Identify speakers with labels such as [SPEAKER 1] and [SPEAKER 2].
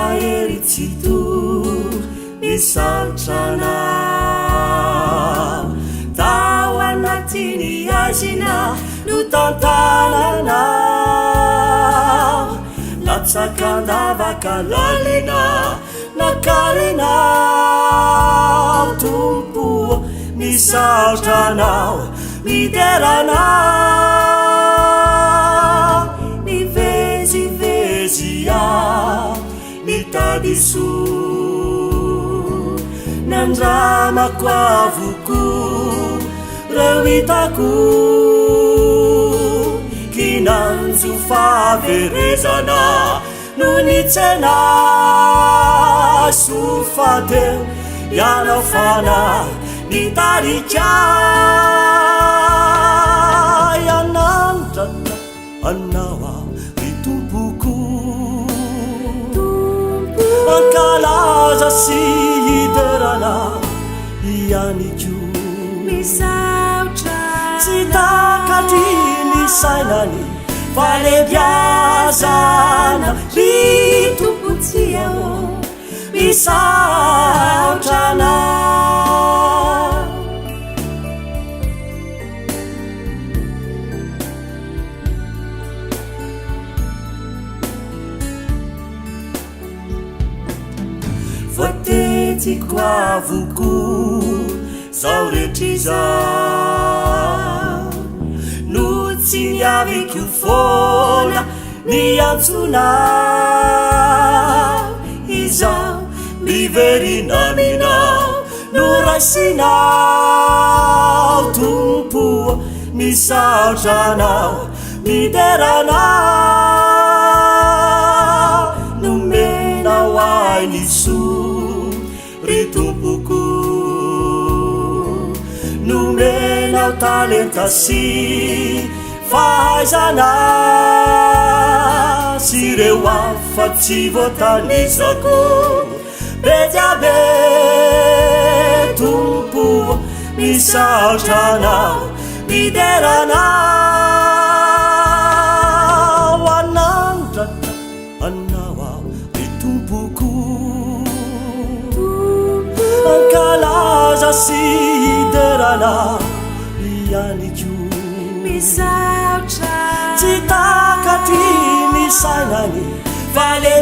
[SPEAKER 1] maherytsito misaotranao tao anatiny azina no tantananao latsakandavaka lalina nakarinao tompo misaotranao mideranao nivezivezia nitadiso nandramako avoko reo hitako kinanjo faverezana no nitsena sofateo ianao fana nitarika ianandrata anao ao ny tompoko ankalaza sy hiderana ianiko
[SPEAKER 2] misaotra
[SPEAKER 1] tsy takatry ny sainany fa le biazana ry
[SPEAKER 2] tompotsiao
[SPEAKER 1] misaotranao voatetiko avoko zao rehetr'izao no tsy niaviko foana niantsonao izao miverinamina no raisinao tompo misaotranao mideranao nomenao ainiso ry tompoko nomenao talenta sy fahaizana sy reo afa tsy voatanizako be diabe tompo misaotranao mideranao anandrata anao ao ny tompoko ankalaza sy hiderana ianiko
[SPEAKER 2] misaotra
[SPEAKER 1] tsy takatry ny sainany fa le